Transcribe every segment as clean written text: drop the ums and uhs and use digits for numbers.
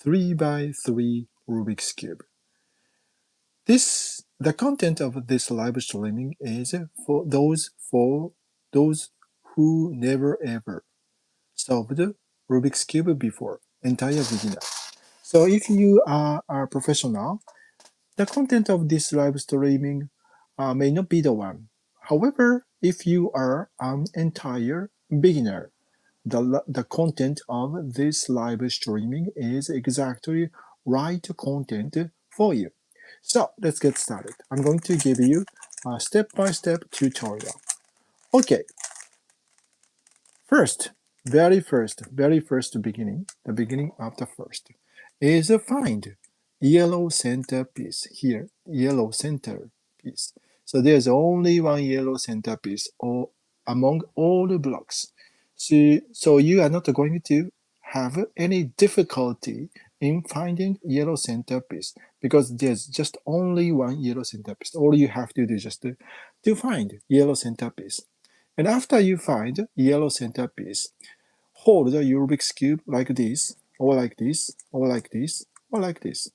3 by 3 Rubik's Cube. The content of this live streaming is for those who never ever solved Rubik's Cube before, entire beginner. So if you are a professional, the content of this live streaming may not be the one. However, if you are an entire beginner, the content of this live streaming is exactly right content for you. So let's get started. I'm going to give you a step-by-step tutorial. Okay, first, very first beginning, the beginning of the first, is find yellow center piece here, yellow center piece. So there's only one yellow center piece or among all the blocks. So you are not going to have any difficulty in finding yellow center piece because there's just only one yellow center piece. All you have to do is just to find yellow center piece. And after you find yellow centerpiece, hold the Rubik's Cube like this, or like this, or like this, or like this.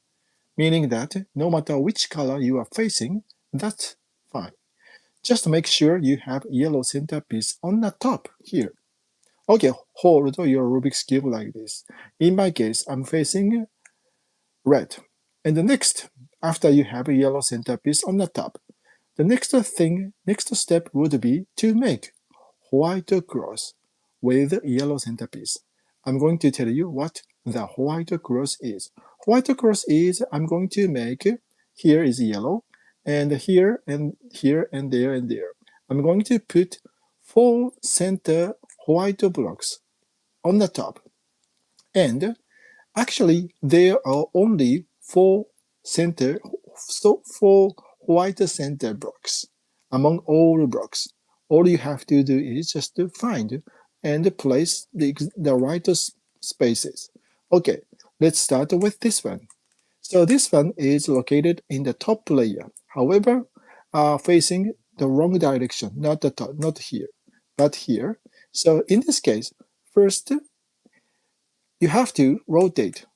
Meaning that no matter which color you are facing, that's fine. Just make sure you have yellow centerpiece on the top here. Okay, hold your Rubik's Cube like this. In my case, I'm facing red. And the next, after you have a yellow centerpiece on the top, the next step would be to make white cross with yellow centerpiece. I'm going to tell you what the white cross is. White cross is I'm going to make, here is yellow, and here and here and there and there. I'm going to put 4 center white blocks on the top. And actually, there are only 4 white center blocks among all blocks. All you have to do is just to find and place the right spaces. Okay, let's start with this one. So this one is located in the top layer. However, facing the wrong direction, not the top, not here, but here. So in this case, first you have to rotate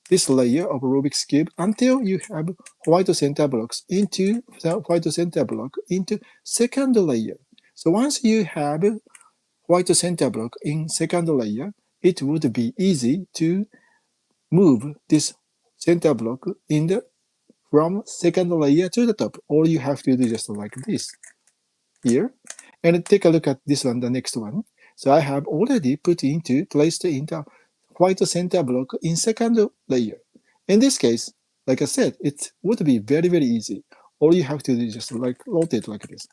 this layer of Rubik's Cube until you have white center blocks into the white center block into second layer. So once you have white center block in second layer, it would be easy to move this center block in the from second layer to the top. All you have to do is just like this here. And take a look at this one, the next one. So I have already placed into white center block in second layer. In this case, like I said, it would be very easy. All you have to do is just like rotate like this.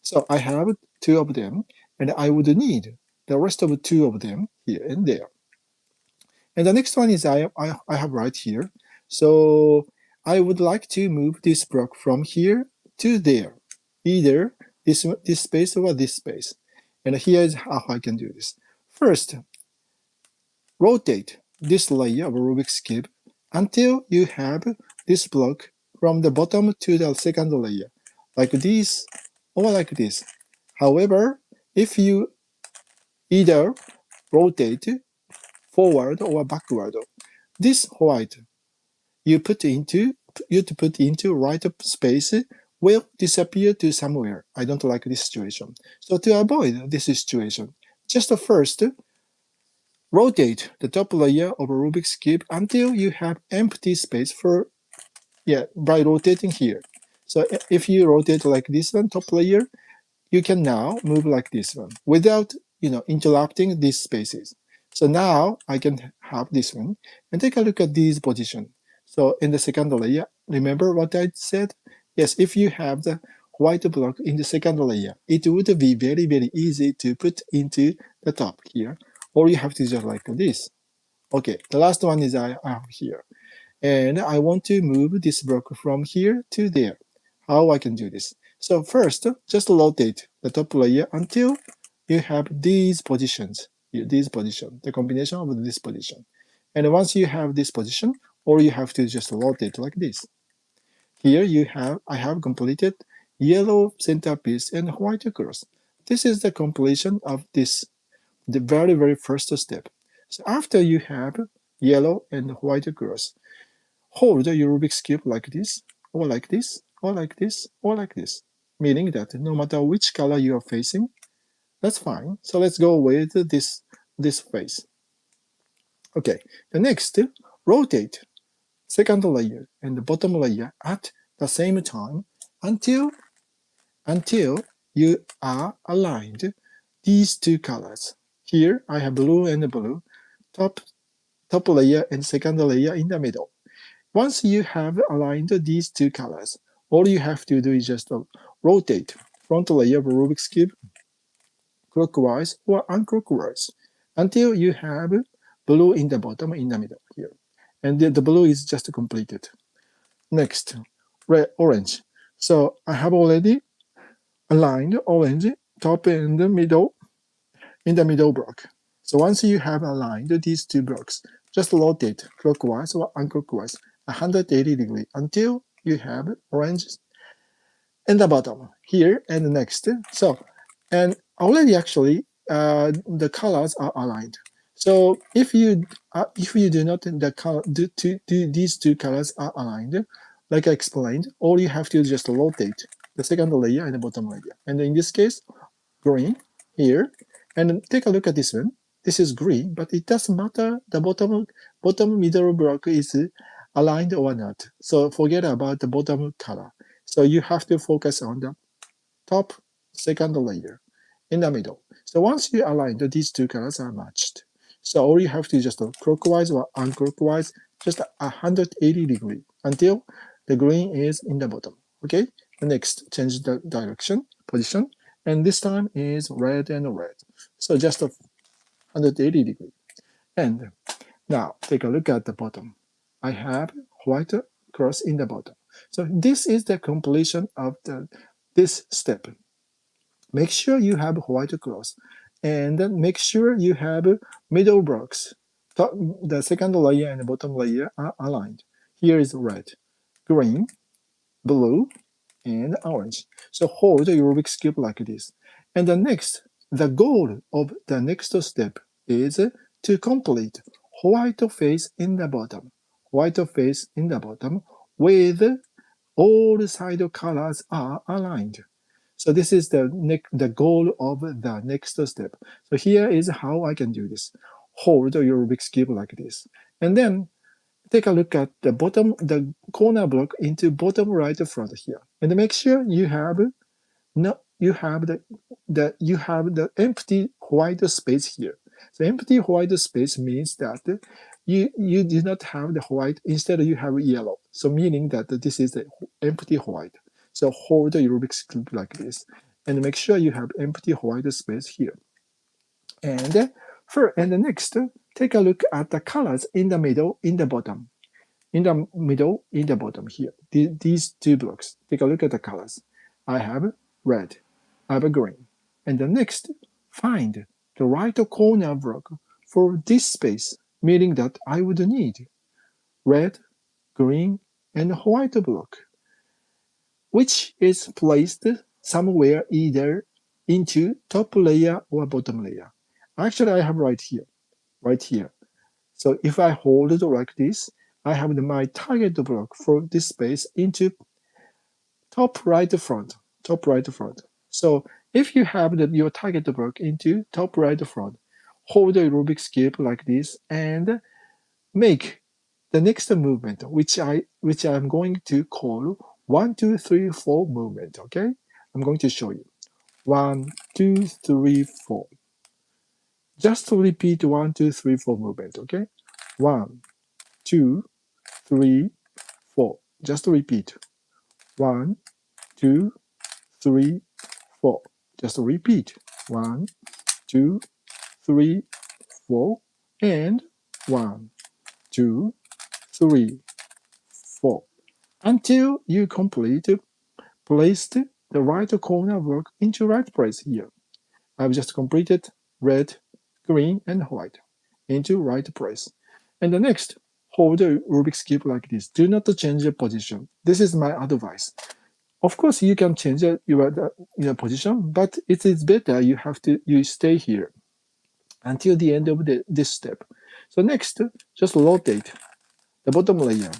So I have 2 of them, and I would need the rest of 2 of them here and there. And the next one is I have right here. So I would like to move this block from here to there, either this space or this space. And here is how I can do this. First, rotate this layer of Rubik's Cube until you have this block from the bottom to the second layer, like this or like this. However, if you either rotate forward or backward, this white you put into right space will disappear to somewhere. I don't like this situation. So to avoid this situation, just first rotate the top layer of a Rubik's Cube until you have empty space by rotating here. So if you rotate like this one, top layer, you can now move like this one without interrupting these spaces. So now I can have this one and take a look at these position. So in the second layer, remember what I said? Yes, if you have the white block in the second layer, it would be very easy to put into the top here. Or you have to just like this. Okay, the last one is I have here. And I want to move this block from here to there. How I can do this? So first, just rotate the top layer until you have these positions, the combination of this position. And once you have this position, or you have to just rotate like this. Here I have completed yellow centerpiece and white cross. This is the completion of the very first step. So after you have yellow and white cross. Hold your Rubik's Cube like this, or like this, or like this, or like this, meaning that no matter which color you are facing, that's fine. So let's go with this face. Okay, the next, rotate second layer and the bottom layer at the same time until you are aligned these two colors. Here I have blue and blue, top layer and second layer in the middle. Once you have aligned these two colors, all you have to do is just rotate front layer of Rubik's Cube clockwise or unclockwise until you have blue in the bottom in the middle here. And the blue is just completed. Next, red, orange. So I have already aligned orange top and the middle in the middle block. So once you have aligned these two blocks, just rotate clockwise or unclockwise 180 degrees until you have orange in the bottom here and next. So, and already actually the colors are aligned. So if you do not these two colors are aligned, like I explained, all you have to just rotate the second layer and the bottom layer. And in this case, green here, and take a look at this one. This is green, but it doesn't matter the bottom middle block is aligned or not. So forget about the bottom color. So you have to focus on the top second layer in the middle. So once you align, these two colors are matched. So all you have to just clockwise or unclockwise, just 180 degrees until the green is in the bottom. Okay. Next, change the direction, position, and this time is red and red. So just 180 degrees. And now take a look at the bottom. I have white cross in the bottom. So this is the completion of this step. Make sure you have white cross, and then make sure you have middle blocks. The second layer and the bottom layer are aligned. Here is red, green, blue, and orange. So hold your Rubik's Cube like this. And the goal of the next step is to complete white face in the bottom. White face in the bottom with all side colors are aligned. So this is the goal of the next step. So here is how I can do this. Hold your Rubik's Cube like this. And then take a look at the corner block into bottom right front here. And make sure you have the empty white space here. So empty white space means that you do not have the white, instead you have yellow. So meaning that this is the empty white. So hold your Rubik's Cube like this. And make sure you have empty white space here. And next, take a look at the colors in the middle, in the bottom. In the middle, in the bottom here. These two blocks. Take a look at the colors. I have red. I have green. And the next, find the right corner block for this space, meaning that I would need red, green, and white block, which is placed somewhere either into top layer or bottom layer. Actually, I have right here. So if I hold it like this, I have my target block for this space into top right front. So if you have your target block into top right front, hold the Rubik's Cube like this and make the next movement, which I'm going to call 1, 2, 3, 4 movement. Okay, I'm going to show you 1, 2, 3, 4. Just to repeat 1, 2, 3, 4 movement. Okay, 1, 2, 3, 4. Just to repeat 1, 2, 3, 4. Just to repeat 1, 2, 3, 4, and 1, 2, 3, 4 until you placed the right corner block into right place here. I've just completed red, green, and white into right place. And the next, hold the Rubik's Cube like this. Do not change the position. This is my advice. Of course, you can change your position, but it is better you stay here until the end of this step. So next, just rotate the bottom layer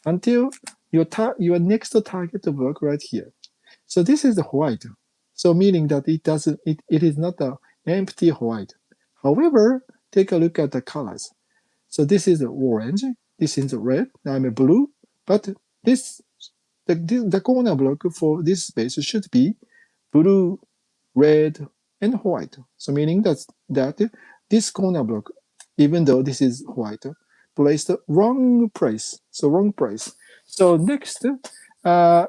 until your next target block right here. So this is the white. So meaning that it is not an empty white. However, take a look at the colors. So this is the orange, this is the red, I'm a blue, but this the corner block for this space should be blue, red, and white. So meaning that this corner block, even though this is white, placed wrong place. So wrong place. So next, uh,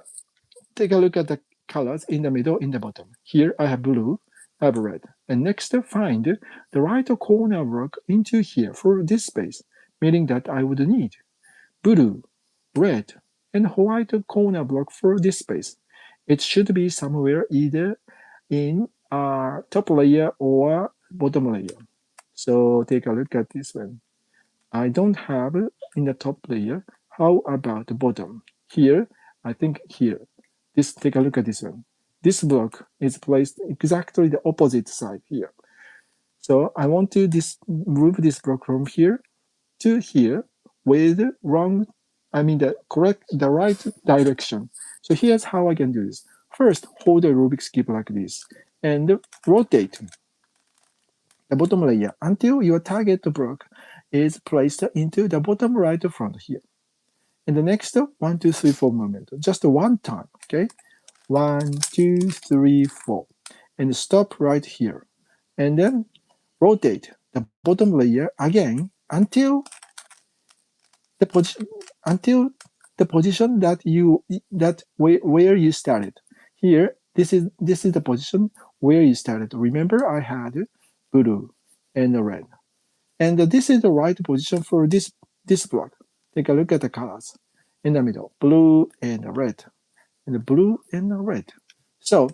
take a look at the colors in the middle, in the bottom. Here I have blue, I have red. And next, find the right corner block into here for this space, meaning that I would need blue, red, and white corner block for this space. It should be somewhere either in top layer or bottom layer. So take a look at this one. I don't have in the top layer. How about the bottom? Here, I think here. This, take a look at this one. This block is placed exactly the opposite side here. So I want to move this block from here to here with the right direction. So here's how I can do this. First, hold the Rubik's Cube like this and rotate the bottom layer until your target block is placed into the bottom right front here. And the next 1, 2, 3, 4 movement, just one time, okay? 1, 2, 3, 4, and stop right here. And then rotate the bottom layer again the position until the position where you started. Here, this is the position where you started. Remember, I had blue and red, and this is the right position for this block. Take a look at the colors in the middle: blue and red, and blue and red. So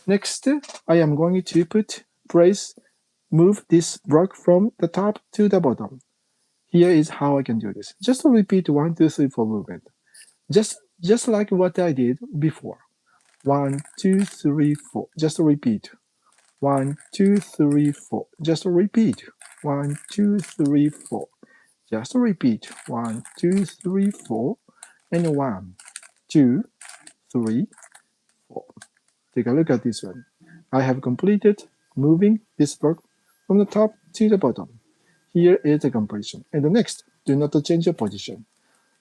next, I am going to move this block from the top to the bottom. Here is how I can do this. Just repeat 1, 2, 3, 4 movement. Just like what I did before. 1, 2, 3, 4. Just repeat. 1, 2, 3, 4. Just repeat. 1, 2, 3, 4. Just repeat. 1, 2, 3, 4. And 1, 2, 3, 4. Take a look at this one. I have completed moving this block from the top to the bottom. Here is the completion. And the next, do not change your position.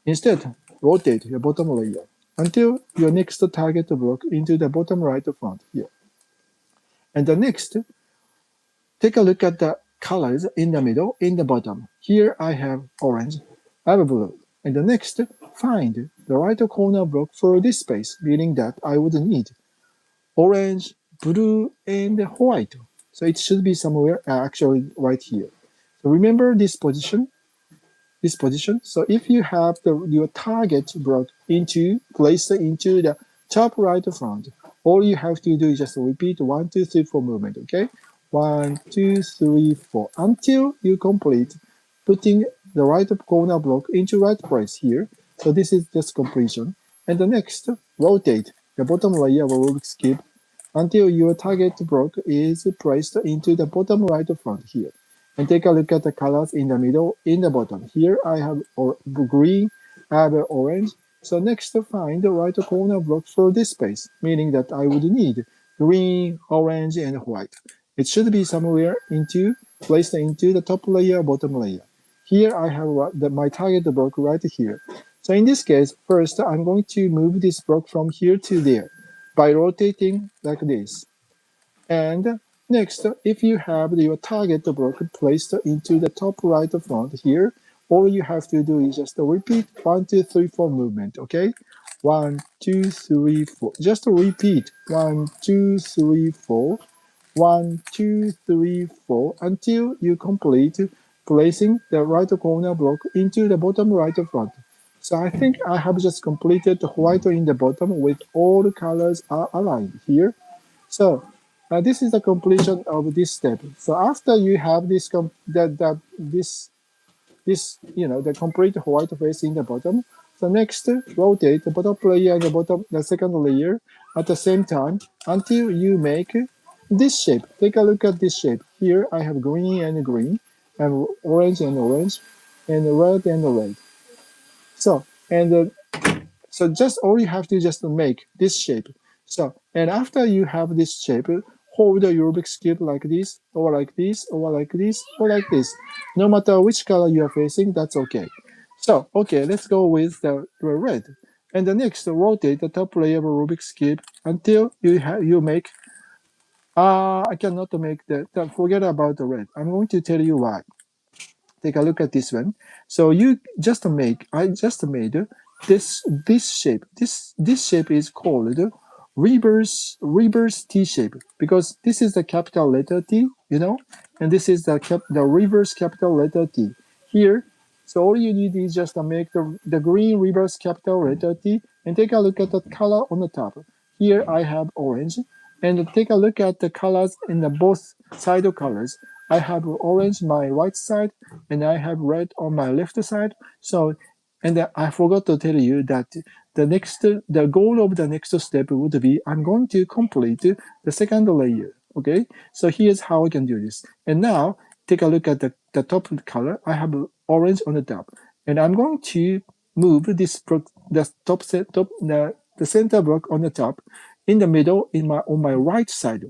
Instead, rotate your bottom layer until your next target block into the bottom right front here. And the next, take a look at the colors in the middle, in the bottom. Here I have orange, I have blue. And the next, find the right corner block for this space, meaning that I would need orange, blue, and white. So it should be somewhere actually right here. So remember this position. So if you have your target block placed into the top right front, all you have to do is just repeat 1, 2, 3, 4 movement. Okay, 1, 2, 3, 4 until you complete putting the right corner block into right place here. So this is just completion. And the next, rotate the bottom layer of a Rubik's Cube until your target block is placed into the bottom right front here. And take a look at the colors in the middle, in the bottom. Here I have green, I have orange. So next, find the right corner block for this space, meaning that I would need green, orange, and white. It should be somewhere placed into the top layer, bottom layer. Here I have my target block right here. So in this case, first I'm going to move this block from here to there by rotating like this. And next, if you have your target block placed into the top right front here, all you have to do is just repeat 1, 2, 3, 4 movement, okay? 1, 2, 3, 4. Just repeat 1, 2, 3, 4. 1, 2, 3, 4 until you complete placing the right corner block into the bottom right front. So I think I have just completed the white in the bottom with all the colors are aligned here. So this is the completion of this step. So after you have this the complete white face in the bottom, so next rotate the bottom layer and the second layer at the same time until you make this shape. Take a look at this shape. Here I have green and green, and orange and orange. and red and red. So and so just all you have to just make this shape. So and after you have this shape, hold the Rubik's cube like this, or like this, or like this, or like this. No matter which color you are facing, that's okay. So okay, let's go with the red. And the next, rotate the top layer of Rubik's cube until you make. I cannot make forget about the red. I'm going to tell you why. Take a look at this one. So I just made this shape. This shape is called reverse T shape because this is the capital letter T, and this is the reverse capital letter T. Here, so all you need is just to make the green reverse capital letter T and take a look at the color on the top. Here I have orange, and take a look at the colors in the both side colors. I have orange my right side and I have red on my left side. So, and I forgot to tell you that the goal of the next step would be I'm going to complete the second layer. Okay, so here's how I can do this. And now take a look at the top color. I have orange on the top, and I'm going to move this the top set top the center block on the top in the middle on my right side,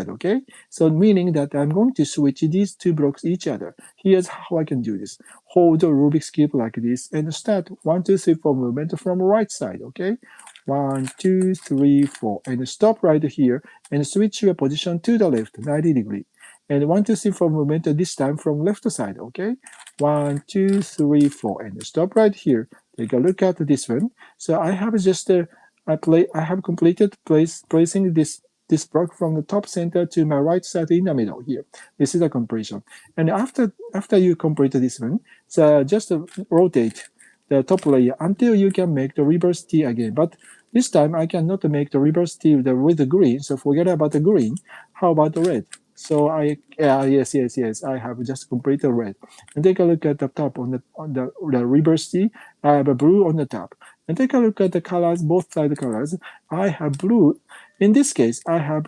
okay? So meaning that I'm going to switch these two blocks each other. Here's how I can do this. Hold the Rubik's Cube like this and start 1, 2, 3, 4 movement from right side, okay? 1, 2, 3, 4, and stop right here and switch your position to the left, 90 degree. And 1, 2, 3, 4 movement this time from left side, okay? 1, 2, 3, 4, and stop right here. Take a look at this one. So I have just I have completed placing this block from the top center to my right side in the middle here. This is a completion. And after you complete this one, so just rotate the top layer until you can make the reverse T again. But this time I cannot make the reverse T with the green, so forget about the green. How about the red? So yes, I have just completed red. And take a look at the top on the reverse T. I have a blue on the top. And take a look at the colors, both side colors. I have blue. In this case, I have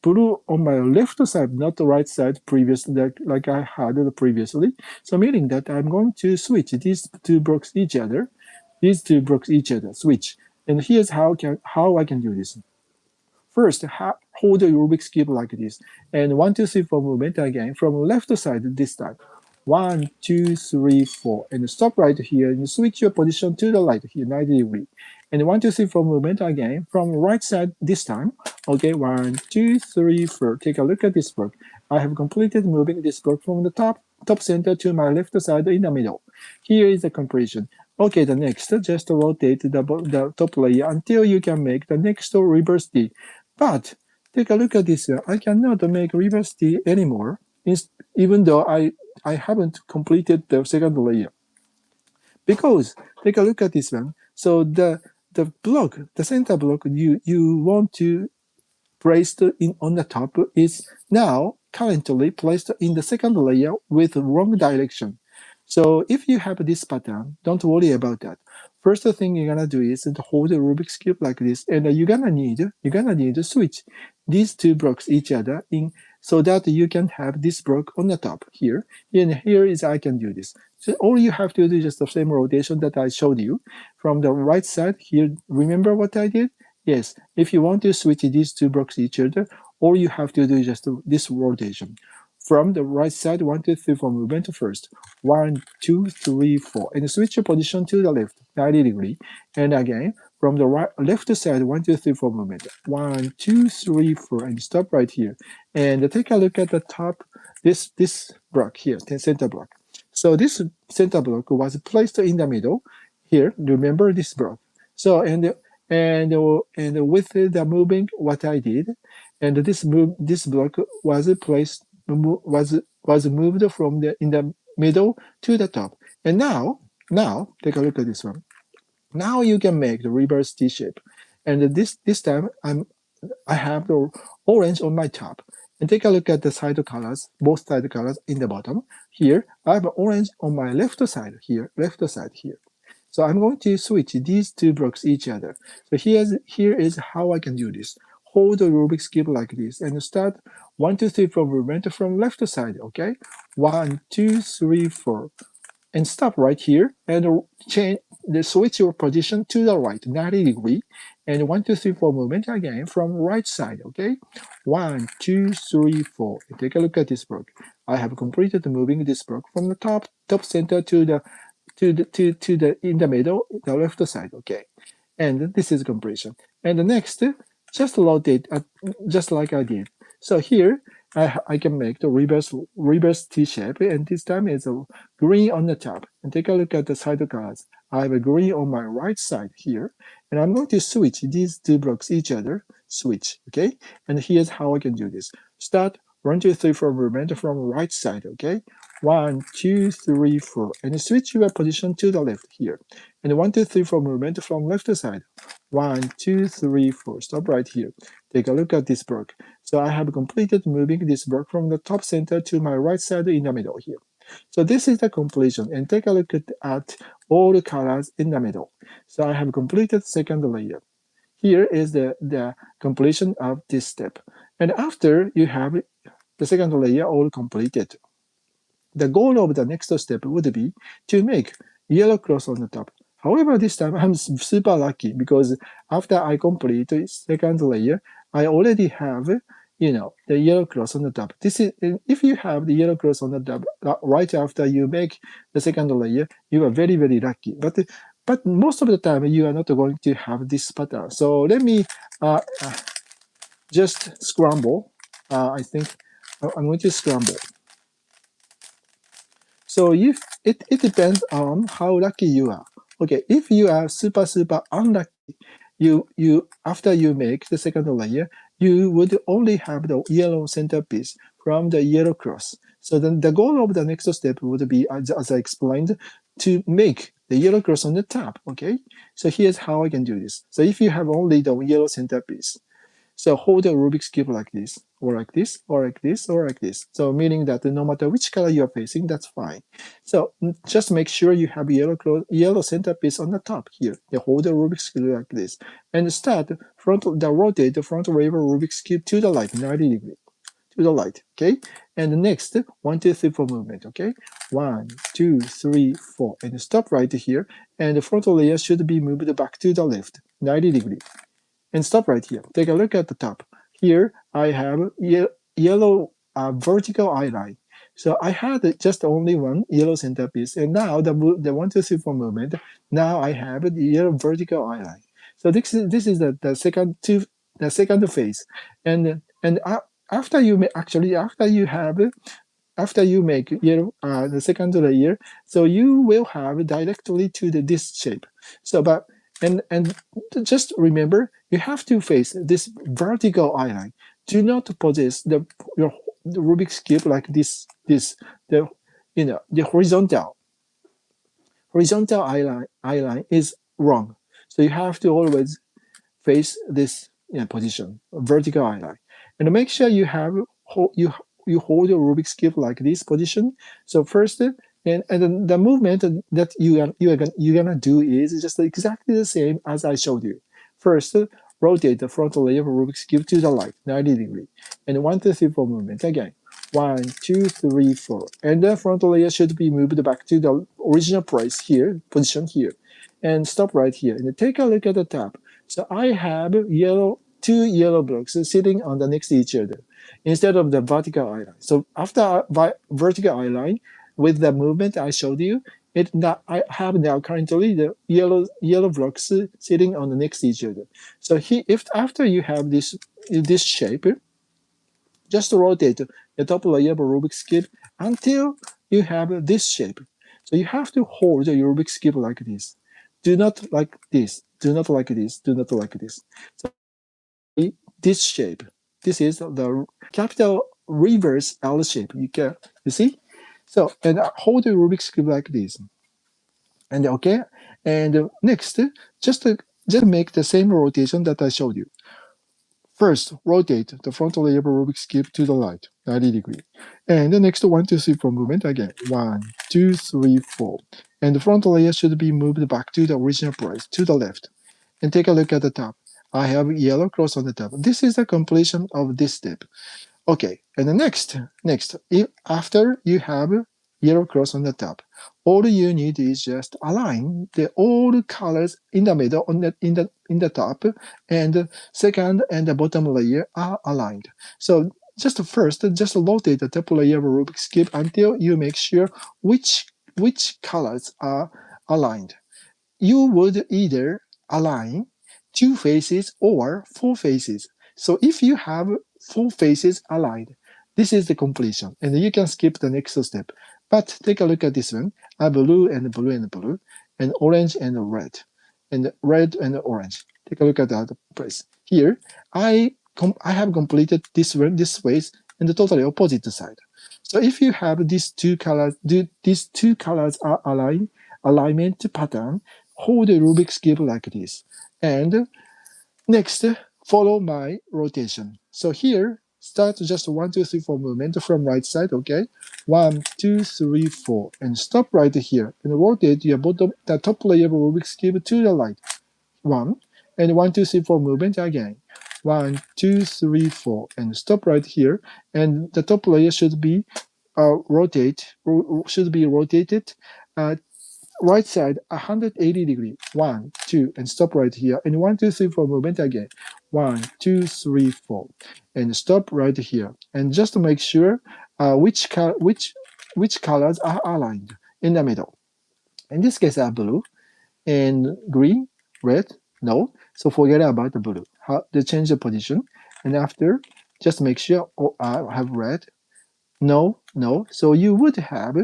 blue on my left side, not the right side previously, like I had previously. So meaning that I'm going to switch these two blocks each other. These two blocks each other, switch. And here's how I can do this. First, hold the Rubik's Cube like this. And 1, 2, 3, 4 movement again from left side this time. 1, 2, 3, 4. And stop right here and switch your position to the right here, 90 degree. And 1, 2, 3, 4 movement again from right side this time. Okay, 1, 2, 3, 4. Take a look at this block. I have completed moving this block from the top center to my left side in the middle. Here is the completion. Okay, the next, just rotate the top layer until you can make the next reverse D. But take a look at this. I cannot make reverse T anymore, even though I haven't completed the second layer. Because take a look at this one. So the center block you want to placed on the top is now currently placed in the second layer with wrong direction. So if you have this pattern, don't worry about that. First thing you're gonna do is to hold the Rubik's cube like this, and you're gonna need to switch these two blocks each other in so that you can have this block on the top here. And here is I can do this. So all you have to do is just the same rotation that I showed you from the right side here. Remember what I did? Yes, if you want to switch these two blocks each other, all you have to do is just this rotation. From the right side, 1, 2, 3, 4 movement first. 1, 2, 3, 4. And switch your position to the left, 90 degree. And again, from the left side, 1, 2, 3, 4 movement. 1, 2, 3, 4. And stop right here. And take a look at the top, this block here, the center block. So this center block was placed in the middle. Here, remember this block. So, and with the moving what I did, and this block was placed was moved from the in the middle to the top. And now take a look at this one. Now you can make the reverse T shape, and this time I have the orange on my top. And take a look at the side colors, both side colors in the bottom. Here I have orange on my left side here, so I'm going to switch these two blocks each other. So here is how I can do this. Hold the Rubik's Cube like this and start 1, 2, 3, 4 movement from left side, okay? 1, 2, 3, 4. and stop right here and change the switch your position to the right 90 degree and 1 2 3 4 movement again from right side. Okay, 1 2 3 4 and take a look at this block. I have completed moving this block from the top center to the in the middle, the left side. Okay, and this is completion. And the next, just rotate just like I did. So here I can make the reverse T shape, and this time it's a green on the top. And take a look at the side colors. I have a green on my right side here, and I'm going to switch these two blocks each other. Switch, okay? And here's how I can do this. Start 1 2 3 4 movement from right side, okay? 1 2 3 4, and switch your position to the left here. And 1 2 3 4 movement from left side. 1 2 3 4. Stop right here. Take a look at this block. So I have completed moving this block from the top center to my right side in the middle here. So this is the completion. And take a look at all the colors in the middle. So I have completed second layer. Here is the completion of this step. And after you have the second layer all completed, the goal of the next step would be to make yellow cross on the top. However, this time I'm super lucky because after I complete the second layer, I already have, the yellow cross on the top. This is if you have the yellow cross on the top right after you make the second layer, you are very, very lucky. But most of the time you are not going to have this pattern. So let me just scramble. I think I'm going to scramble. So if it depends on how lucky you are. Okay, if you are super unlucky, you after you make the second layer, you would only have the yellow centerpiece from the yellow cross. So then the goal of the next step would be, as I explained, to make the yellow cross on the top. Okay, so here's how I can do this. So if you have only the yellow centerpiece, so hold a Rubik's Cube like this, or like this, or like this, or like this. So meaning that no matter which color you're facing, that's fine. So just make sure you have yellow centerpiece on the top here. You hold the Rubik's Cube like this. And start rotate the front wave Rubik's Cube to the right, 90 degrees. To the right, okay? And next, 1 2 3 4 movement, okay? 1 2 3 4, and stop right here. And the front layer should be moved back to the left, 90 degrees. And stop right here. Take a look at the top. Here I have yellow vertical eye line. So I had just only one yellow centerpiece, and now the 1 2 3 4 movement. Now I have the yellow vertical eye line. So this is the second phase, and after you make the second layer, so you will have directly to this shape. So but and just remember, you have to face this vertical eye line. Do not possess the Rubik's Cube like this. The horizontal eye line is wrong. So you have to always face this position, vertical eye line, and make sure you hold your Rubik's Cube like this position. So first, and then the movement that you're gonna do is just exactly the same as I showed you. First, rotate the front layer of Rubik's Cube to the right, 90 degrees, and 1 2 3 4 movement again. 1 2 3 4, and the front layer should be moved back to the original position here, and stop right here. And take a look at the top. So I have two yellow blocks sitting on the next to each other instead of the vertical eye line. So after vertical eye line, with the movement I showed you, I have now currently the yellow blocks sitting on the next to each other. So if after you have this shape, just rotate the top layer of Rubik's Cube until you have this shape. So you have to hold your Rubik's Cube like this. Do not like this. Do not like this. Do not like this. So this shape. This is the capital reverse L shape. You see? So and hold the Rubik's Cube like this. And okay. And next, just make the same rotation that I showed you. First, rotate the front layer of Rubik's Cube to the right, 90 degrees. And the next 1 2 3 4 movement again. 1 2 3 4. And the front layer should be moved back to the original place, to the left. And take a look at the top. I have yellow cross on the top. This is the completion of this step. Okay, and the next, after you have yellow cross on the top, All you need is just align the all colors in the middle on the top, and second and the bottom layer are aligned. So just rotate the top layer of Rubik's Cube until you make sure which colors are aligned. You would either align two faces or four faces. So if you have four faces aligned, this is the completion, and you can skip the next step. But take a look at this one: a blue and blue and blue, and orange and red and orange. Take a look at that place. Here, I have completed this one, this face, and the totally opposite side. So if you have these two colors are aligned, alignment pattern, hold the Rubik's Cube like this. And next, follow my rotation. So here, start just 1, 2, 3, 4 movement from right side, okay? 1, 2, 3, 4, and stop right here. And rotate the top layer of Rubik's Cube to the right. 1, and 1, 2, 3, 4 movement again. 1, 2, 3, 4, and stop right here. And the top layer should be rotated uh, right side 180 degree. 1, 2, and stop right here. And 1, 2, 3, 4 movement again. 1, 2, 3, 4, and stop right here. And just to make sure which colors are aligned in the middle. In this case, are blue and green, red. No, so forget about the blue. They change the position, and after, just make sure I have red. No, no. So you would have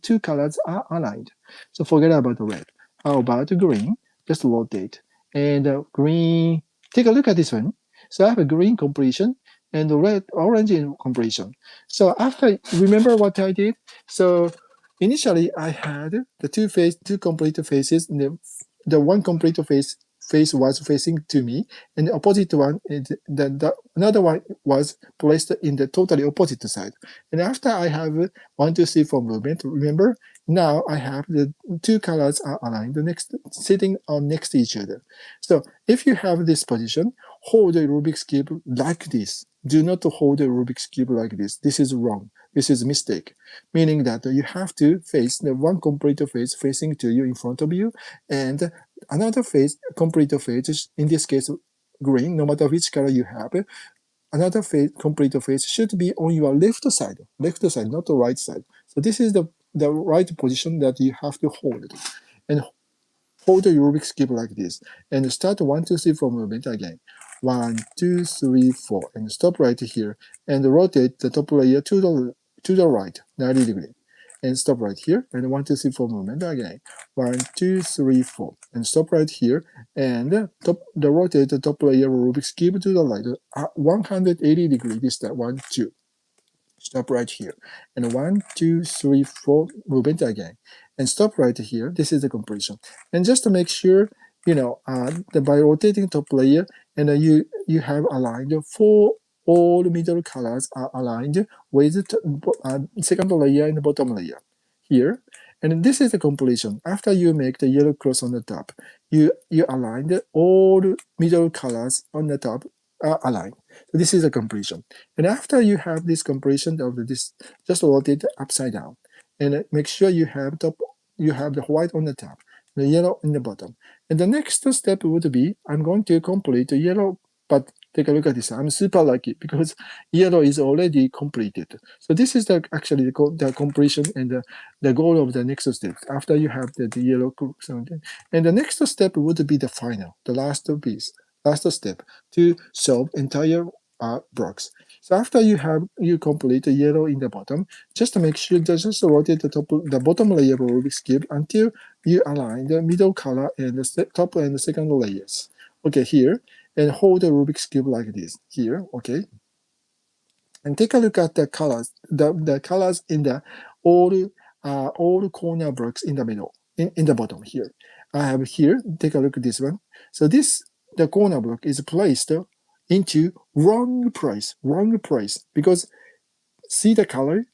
two colors are aligned. So forget about the red. How about the green? Just rotate. And green. Take a look at this one. So I have a green completion and the red, orange in completion. So after, remember what I did? So initially I had the two complete faces. The one complete face was facing to me, and the opposite one, another one was placed in the totally opposite side. And after I have 1, 2, 3, 4 movement, remember, now I have the two colors are aligned, sitting on next to each other. So if you have this position, hold the Rubik's Cube like this. Do not hold the Rubik's Cube like this. This is wrong. This is a mistake. Meaning that you have to face the one complete face facing to you in front of you, and another face, complete face, in this case, green, no matter which color you have, another face, complete face should be on your left side, not the right side. So this is the right position that you have to hold. And hold the Rubik's Cube like this. And start 1, 2, 3, 4 movement again. 1, 2, 3, 4. And stop right here. And rotate the top layer to the right, 90 degrees. And stop right here. And 1, 2, 3, 4 movement again. 1, 2, 3, 4. And stop right here. And rotate the top layer of Rubik's Cube to the right, 180 degrees. This time, 1, 2. Stop right here. And 1, 2, 3, 4, movement again. And stop right here. This is the completion. And just to make sure, that by rotating top layer, and you have aligned all middle colors are aligned with the second layer and the bottom layer here. And this is the completion. After you make the yellow cross on the top, you aligned all middle colors on the top are aligned. So this is a completion. And after you have this completion of this, just rotate upside down, and make sure you have the white on the top, the yellow in the bottom. And the next step would be, I'm going to complete the yellow, but take a look at this. I'm super lucky because yellow is already completed. So this is actually the completion and the goal of the next step. After you have the yellow, and the next step would be the final, the last piece, last step to solve entire blocks. So after you complete the yellow in the bottom, just to make sure that just rotate the bottom layer of Rubik's Cube until you align the middle color and the top and the second layers. Okay, here, and hold the Rubik's Cube like this. Here, okay. And take a look at the colors, the colors in the all corner blocks in the middle, in the bottom here. I have here, take a look at this one. So the corner block is placed into wrong place, because see the color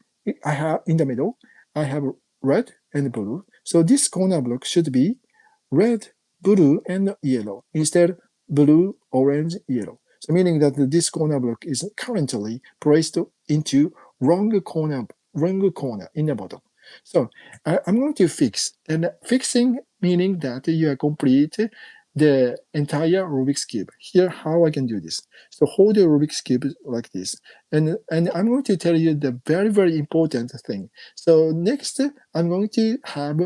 I have in the middle. I have red and blue. So this corner block should be red, blue, and yellow. Instead, blue, orange, yellow. So meaning that this corner block is currently placed into wrong corner in the bottom. So I'm going to fix, and fixing meaning that you are complete the entire Rubik's Cube. Here, how I can do this. So hold the Rubik's Cube like this. And I'm going to tell you the very, very important thing. So next, I'm going to have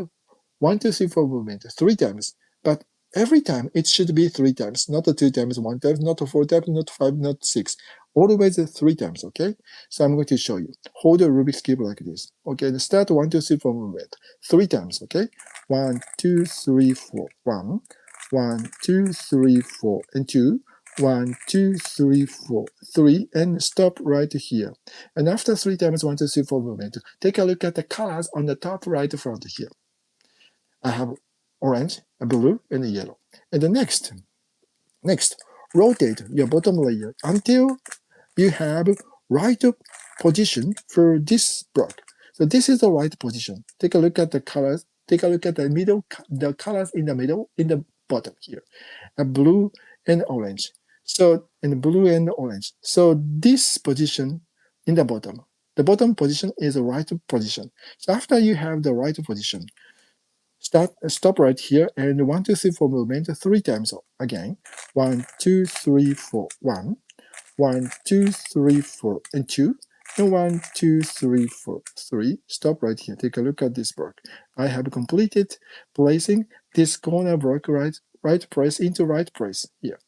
1, 2, 3, 4 movement 3 times. But every time it should be 3 times, not 2 times, 1 time, not 4 times, not 5, not 6. Always 3 times, okay? So I'm going to show you. Hold the Rubik's Cube like this. Okay, and start 1, 2, 3, 4 movement. 3 times, okay? 1, 2, 3, 4. 1, 1, 2, 3, 4, and 2. 1, 2, 3, 4, 3, and stop right here. And after 3 times 1, 2, 3, 4 movement, take a look at the colors on the top right front here. I have orange, a blue, and a yellow. And the next, rotate your bottom layer until you have right position for this block. So this is the right position. Take a look at the colors. Take a look at the middle, the colors in the middle, in the bottom here, a blue and orange. So and blue and orange. So this position in the bottom position is the right position. So after you have the right position, stop right here and 1, 2, 3, 4 movement 3 times again. 1, 2, 3, 4, 1. 1, 2, 3, 4, and 2. And 1, 2, 3, 4, 3. Stop right here. Take a look at this block. I have completed placing this corner block right place into right place here.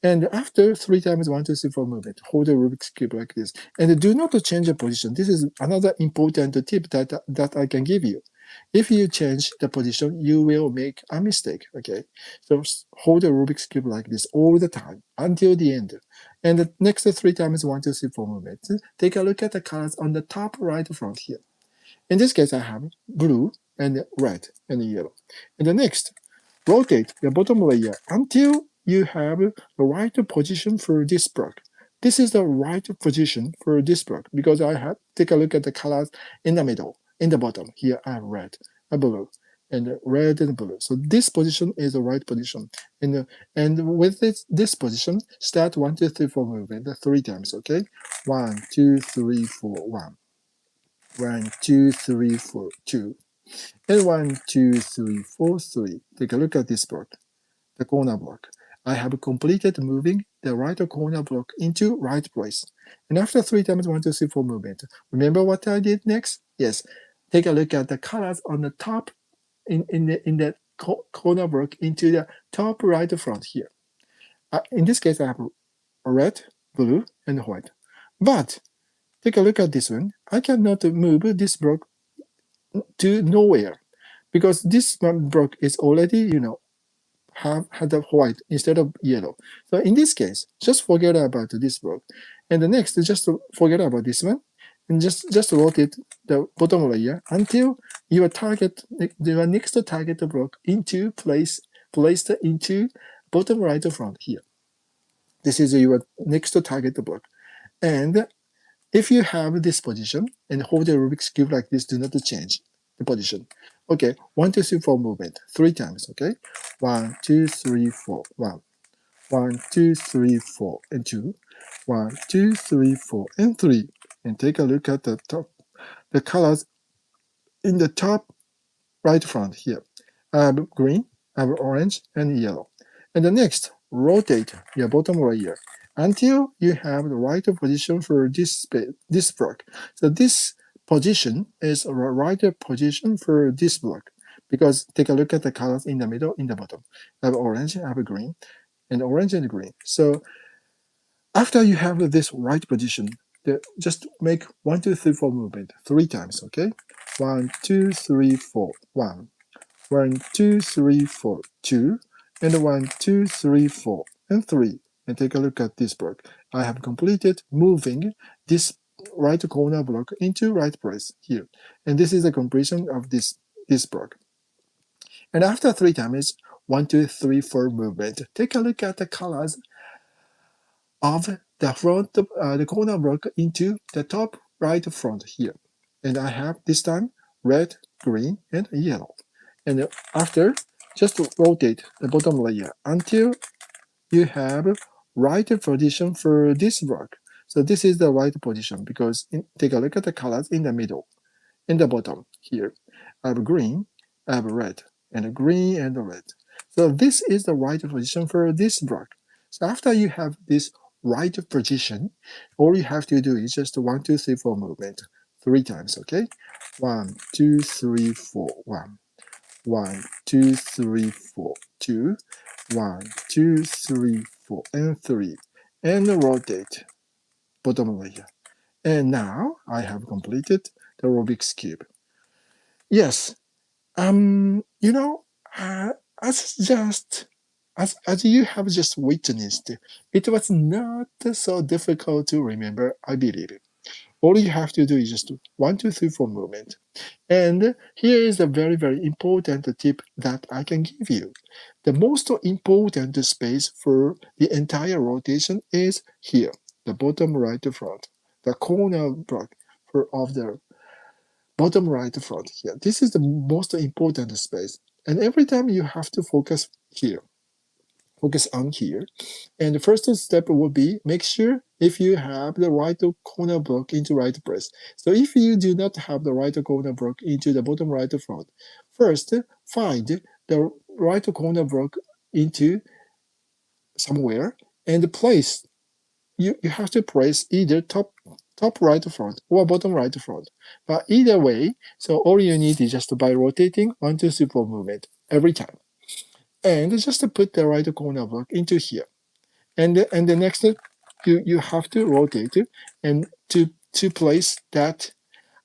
And after 3 times 1, 2, 3, 4 movement, hold the Rubik's Cube like this. And do not change the position. This is another important tip that I can give you. If you change the position, you will make a mistake, okay? So hold the Rubik's Cube like this all the time until the end. And the next 3 times 1, 2, 3, 4 movement, take a look at the colors on the top right front here. In this case, I have blue and red and yellow. And the next, rotate the bottom layer until you have the right position for this block. This is the right position for this block because I have take a look at the colors in the middle, in the bottom. Here I have red, a blue, and red and blue. So this position is the right position. And with this position, start 1, 2, 3, 4 movement 3 times. Okay, 1, 2, 3, 4, 1. 1, 2, 3, 4, 2. And 1, 2, 3, 4, 3. Take a look at this block, the corner block. I have completed moving the right corner block into right place. And after 3 times 1, 2, 3, 4 movement, remember what I did next? Yes, take a look at the colors on the top in the corner block into the top right front here. In this case, I have red, blue, and white. But take a look at this one. I cannot move this block to nowhere because this block is already, had the white instead of yellow. So in this case, just forget about this block. And the next, just forget about this one and just rotate the bottom layer until your next target block placed into bottom right front here. This is your next target block. And if you have this position and hold the Rubik's Cube like this, do not change the position. Okay, 1, 2, 3, 4 movement 3 times. Okay, 1, 2, 3, 4, 1. 1, 2, 3, 4, and 2. 1, 2, 3, 4, and 3. And take a look at the colors in the top right front here. I have green, I have orange, and yellow. And the next, rotate your bottom layer until you have the right position for this block. So this position is the right position for this block because take a look at the colors in the middle, in the bottom. I have orange, I have green, and orange and green. So after you have this right position, just make 1, 2, 3, 4 movement 3 times, okay? 1, 2, 3, 4, 1. 1, 2, 3, 4, 2, and 1, 2, 3, 4, and 3. And take a look at this block. I have completed moving this right corner block into right place here. And this is the completion of this block. And after 3 times, 1, 2, 3, 4 movement, take a look at the colors of the corner block into the top right front here. And I have this time red, green, and yellow. And after, just rotate the bottom layer until you have right position for this block. So this is the right position because take a look at the colors in the middle, in the bottom. here. I have green, I have red, and a green and a red. So this is the right position for this block. So after you have this right position, all you have to do is just 1, 2, 3, 4 movement 3 times, okay? 1, 2, 3, 4, 1. 1, 2, 3, 4, 2, 1, 2, 3, 4, and 3. And rotate bottom layer. And now I have completed the Rubik's Cube. Yes, you know, uh, as just as you have just witnessed, it was not so difficult to remember, I believe. All you have to do is just 1, 2, 3, 4 movement. And here is a very, very important tip that I can give you. The most important space for the entire rotation is here, the bottom right front, the corner block of the bottom right front here. This is the most important space. And every time you have to focus here, focus on here. And the first step would be make sure if you have the right corner block into right place. So if you do not have the right corner block into the bottom right front, first find the right corner block into somewhere and place. You have to place either top right front or bottom right front. But either way, so all you need is just by rotating 1, 2, 3, 4 movement every time. And just put the right corner block into here. And the next you have to rotate and to place that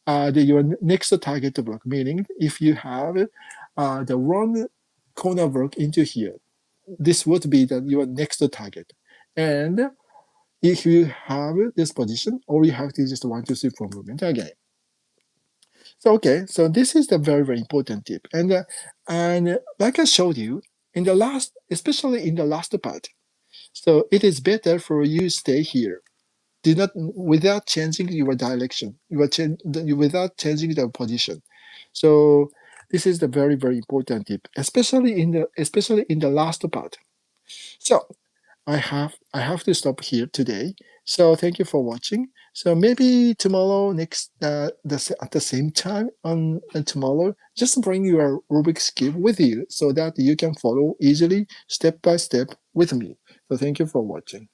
your next target block. Meaning, if you have the wrong corner block into here, this would be your next target. And if you have this position, all you have to just 1, 2, 3, 4 movement again. So okay, so this is the very very important tip, and like I showed you in the last, especially in the last part. So it is better for you stay here. Do not without changing your direction. Without changing the position. So this is the very very important tip, especially in the last part. So I have to stop here today. So thank you for watching. So maybe tomorrow next at the same time on tomorrow, just bring your Rubik's Cube with you so that you can follow easily step by step with me. So thank you for watching.